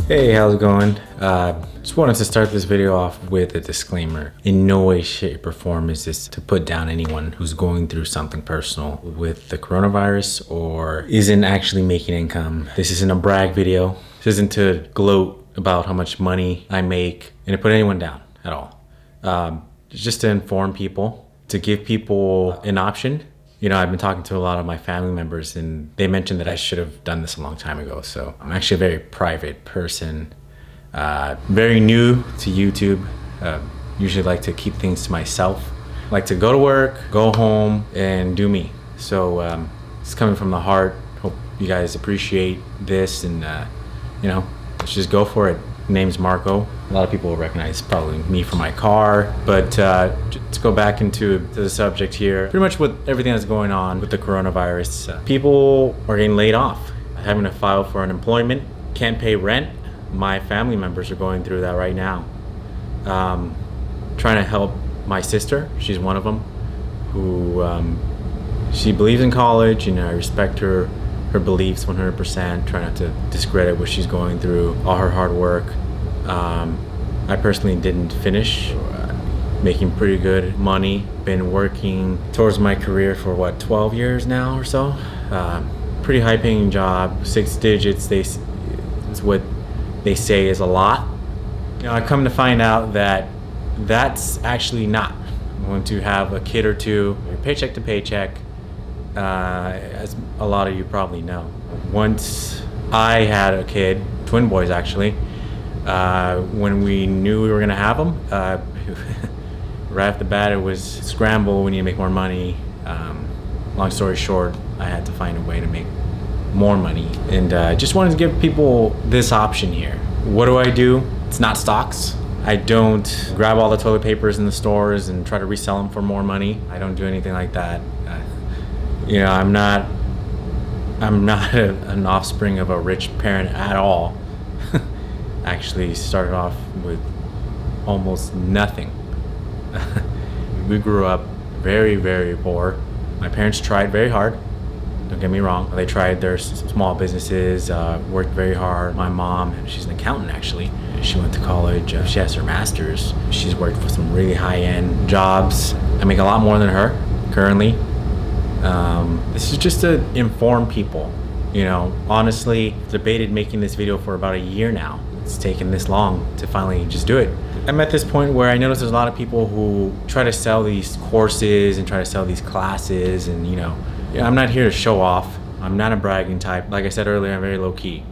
Hey, how's it going? Just wanted to start this video off with a disclaimer. In no way, shape, or form is this to put down anyone who's going through something personal with the coronavirus or isn't actually making income. This isn't a brag video. This isn't to gloat about how much money I make and to put anyone down at all. It's just to inform people, to give people an option. You know, I've been talking to a lot of my family members and they mentioned that I should have done this a long time ago. So I'm actually a very private person, very new to YouTube. Usually like to keep things to myself. I like to go to work, go home, and do me. So it's coming from the heart. Hope you guys appreciate this and, you know, let's just go for it. Name's Marco. A lot of people will recognize probably me from my car, but to go back into the subject here, pretty much with everything that's going on with the coronavirus, people are getting laid off, having to file for unemployment, can't pay rent. My family members are going through that right now. Trying to help my sister, she's one of them, who she believes in college, and I respect her beliefs 100%, try not to discredit what she's going through, all her hard work. I personally didn't finish, making pretty good money, been working towards my career for what, 12 years now or so. Pretty high paying job, 6 digits, is what they say is a lot. You know, I come to find out that that's actually not. I'm going to have a kid or two, paycheck to paycheck, as a lot of you probably know. Once I had a kid, twin boys actually, when we knew we were gonna have them, right off the bat it was scramble, we need to make more money. Long story short, I had to find a way to make more money, and just wanted to give people this option here. What do? It's not stocks. I don't grab all the toilet papers in the stores and try to resell them for more money. I don't do anything like that. You know, I'm not an offspring of a rich parent at all. Actually started off with almost nothing. We grew up very, very poor. My parents tried very hard, don't get me wrong. They tried their small businesses, worked very hard. My mom, she's an accountant actually. She went to college, she has her master's. She's worked for some really high-end jobs. I make a lot more than her currently. This is just to inform people. You know, honestly, debated making this video for about a year now. It's taken this long to finally just do it. I'm at this point where I notice there's a lot of people who try to sell these courses and try to sell these classes, and you know, I'm not here to show off. I'm not a bragging type. Like I said earlier, I'm very low key.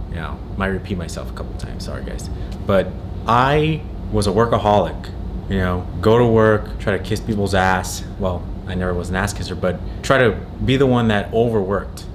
You know, might repeat myself a couple times, sorry guys. But I was a workaholic. You know, go to work, try to kiss people's ass. Well, I never was an ass kisser, but try to be the one that overworked.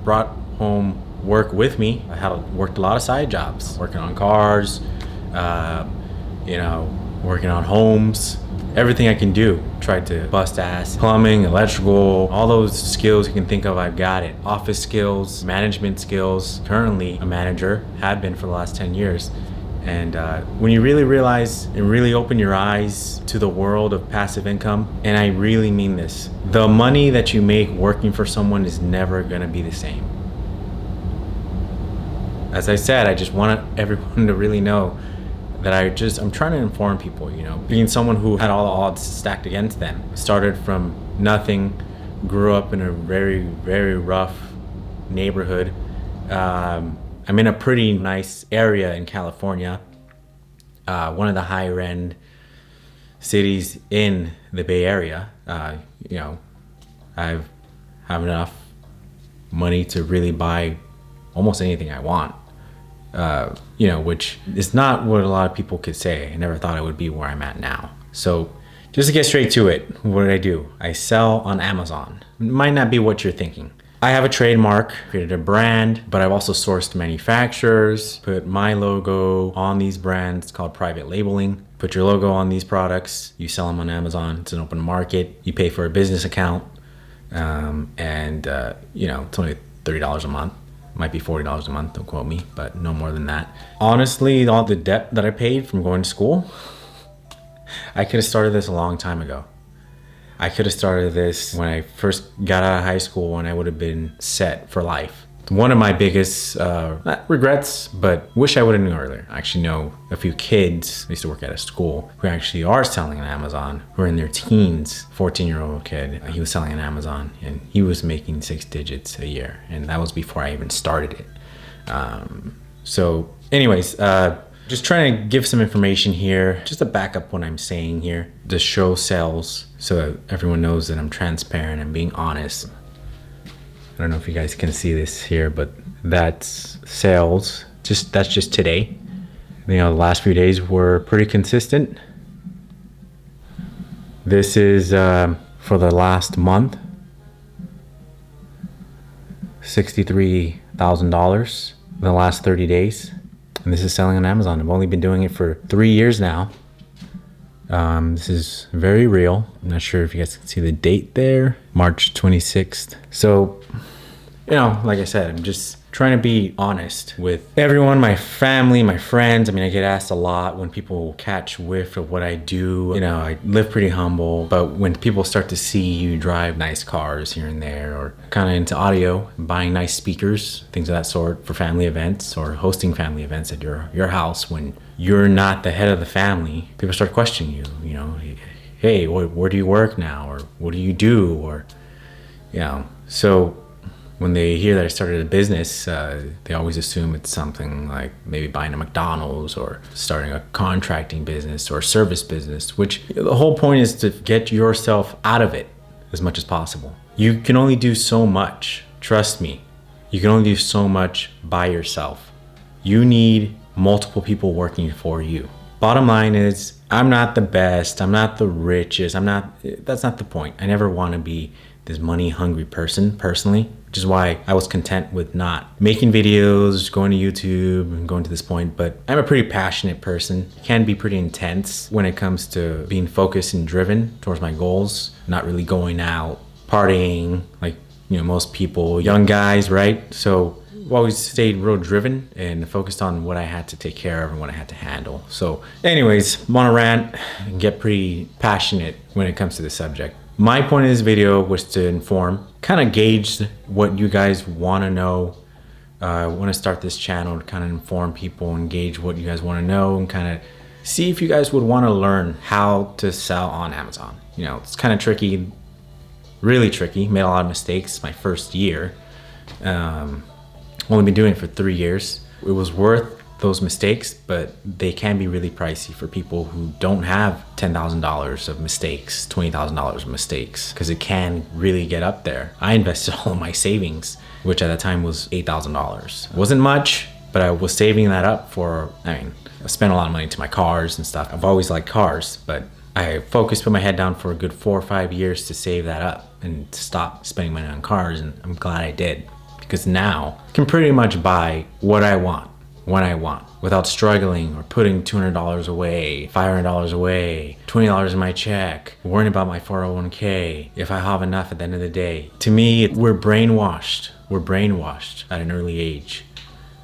Brought home work with me. I worked a lot of side jobs, working on cars, you know, working on homes, everything I can do. Tried to bust ass, plumbing, electrical, all those skills you can think of, I've got it. Office skills, management skills. Currently a manager, have been for the last 10 years. And when you really realize and really open your eyes to the world of passive income, and I really mean this, the money that you make working for someone is never gonna be the same. As I said, I just want everyone to really know that I'm trying to inform people, you know, being someone who had all the odds stacked against them. Started from nothing, grew up in a very, very rough neighborhood. I'm in a pretty nice area in California, one of the higher end cities in the Bay Area. You know, I have enough money to really buy almost anything I want, you know, which is not what a lot of people could say. I never thought I would be where I'm at now. So just to get straight to it, what do? I sell on Amazon. It might not be what you're thinking. I have a trademark, created a brand, but I've also sourced manufacturers, put my logo on these brands. It's called private labeling. Put your logo on these products, you sell them on Amazon. It's an open market. You pay for a business account, and you know, it's only $30 a month. Might be $40 a month, don't quote me, but no more than that. Honestly, all the debt that I paid from going to school, I could have started this a long time ago. I could have started this when I first got out of high school, and I would have been set for life. One of my biggest, not regrets, but wish I would have known earlier. I actually know a few kids, I used to work at a school, who actually are selling on Amazon, who are in their teens. 14-year-old kid, he was selling on Amazon and he was making 6 digits a year. And that was before I even started it. So anyways, just trying to give some information here, just to back up what I'm saying here, to show sales so that everyone knows that I'm transparent and being honest. I don't know if you guys can see this here, but that's sales. That's just today. You know, the last few days were pretty consistent. This is for the last month, $63,000 in the last 30 days. And this is selling on Amazon. I've only been doing it for 3 years now. This is very real. I'm not sure if you guys can see the date there, March 26th. So, you know, like I said, I'm just trying to be honest with everyone, my family, my friends. I mean, I get asked a lot when people catch whiff of what I do. You know, I live pretty humble, but when people start to see you drive nice cars here and there, or kind of into audio, buying nice speakers, things of that sort for family events or hosting family events at your house when you're not the head of the family, people start questioning you, you know, hey, where do you work now? Or what do you do? Or, you know, so when they hear that I started a business, they always assume it's something like maybe buying a McDonald's or starting a contracting business or a service business, which the whole point is to get yourself out of it as much as possible. You can only do so much. Trust me, you can only do so much by yourself. You need multiple people working for you. Bottom line is, I'm not the best, I'm not the richest, that's not the point. I never want to be this money hungry person personally, which is why I was content with not making videos, going to YouTube and going to this point. But I'm a pretty passionate person, can be pretty intense when it comes to being focused and driven towards my goals, not really going out partying like, you know, most people, young guys, right? So I've always stayed real driven and focused on what I had to take care of and what I had to handle. So anyways, I'm on a rant and get pretty passionate when it comes to this subject. My point of this video was to inform, kind of gauge what you guys want to know. I want to start this channel to kind of inform people and gauge what you guys want to know and kind of see if you guys would want to learn how to sell on Amazon. You know, it's kind of tricky, really tricky. Made a lot of mistakes my first year. Only been doing it for 3 years. It was worth those mistakes, but they can be really pricey for people who don't have $10,000 of mistakes, $20,000 of mistakes, because it can really get up there. I invested all of my savings, which at the time was $8,000. It wasn't much, but I was saving that up for, I spent a lot of money to my cars and stuff. I've always liked cars, but I focused, put my head down for a good 4 or 5 years to save that up and to stop spending money on cars, and I'm glad I did. Because now I can pretty much buy what I want, when I want, without struggling or putting $200 away, $500 away, $20 in my check, worrying about my 401k, if I have enough at the end of the day. To me, we're brainwashed. We're brainwashed at an early age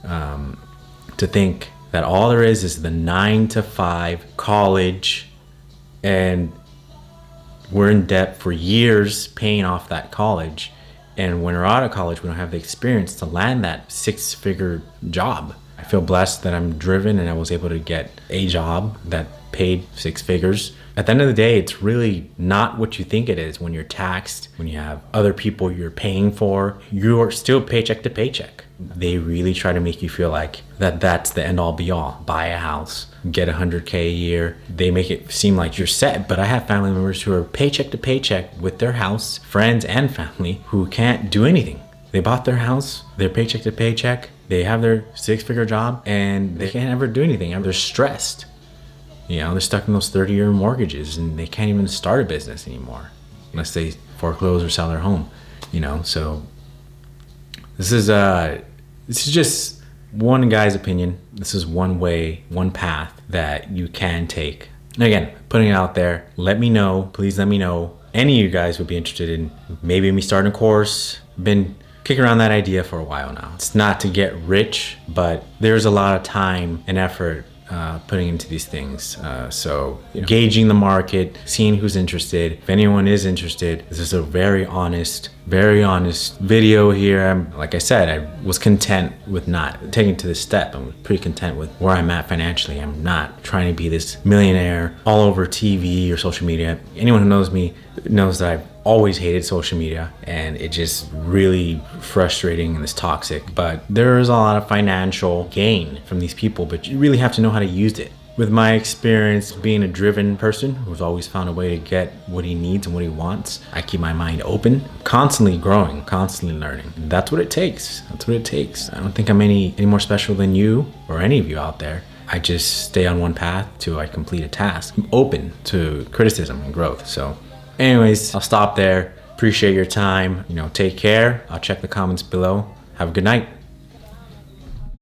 to think that all there is the 9 to 5 college, and we're in debt for years paying off that college. And when we're out of college, we don't have the experience to land that 6-figure job. I feel blessed that I'm driven and I was able to get a job that paid 6 figures. At the end of the day, it's really not what you think it is when you're taxed, when you have other people you're paying for. You're still paycheck to paycheck. They really try to make you feel like that's the end all be all. Buy a house, get $100K a year. They make it seem like you're set, but I have family members who are paycheck to paycheck with their house, friends and family, who can't do anything. They bought their house, they're paycheck to paycheck, they have their 6-figure job, and they can't ever do anything. They're stressed. You know, they're stuck in those 30-year mortgages and they can't even start a business anymore unless they foreclose or sell their home, you know. So this is just one guy's opinion. This is one way, one path that you can take. And again, putting it out there, let me know, please let me know. Any of you guys would be interested in maybe me starting a course. Been kicking around that idea for a while now. It's not to get rich, but there's a lot of time and effort putting into these things. So you know, gauging the market, seeing who's interested. If anyone is interested, this is a very honest very honest video here. Like I said, I was content with not taking to this step. I'm pretty content with where I'm at financially. I'm not trying to be this millionaire all over TV or social media. Anyone who knows me knows that I've always hated social media, and it just really frustrating and it's toxic. But there's a lot of financial gain from these people, but you really have to know how to use it. With my experience being a driven person who's always found a way to get what he needs and what he wants, I keep my mind open, constantly growing, constantly learning. That's what it takes. That's what it takes. I don't think I'm any more special than you or any of you out there. I just stay on one path till I complete a task. I'm open to criticism and growth. So anyways, I'll stop there. Appreciate your time. Take care. I'll check the comments below. Have a good night.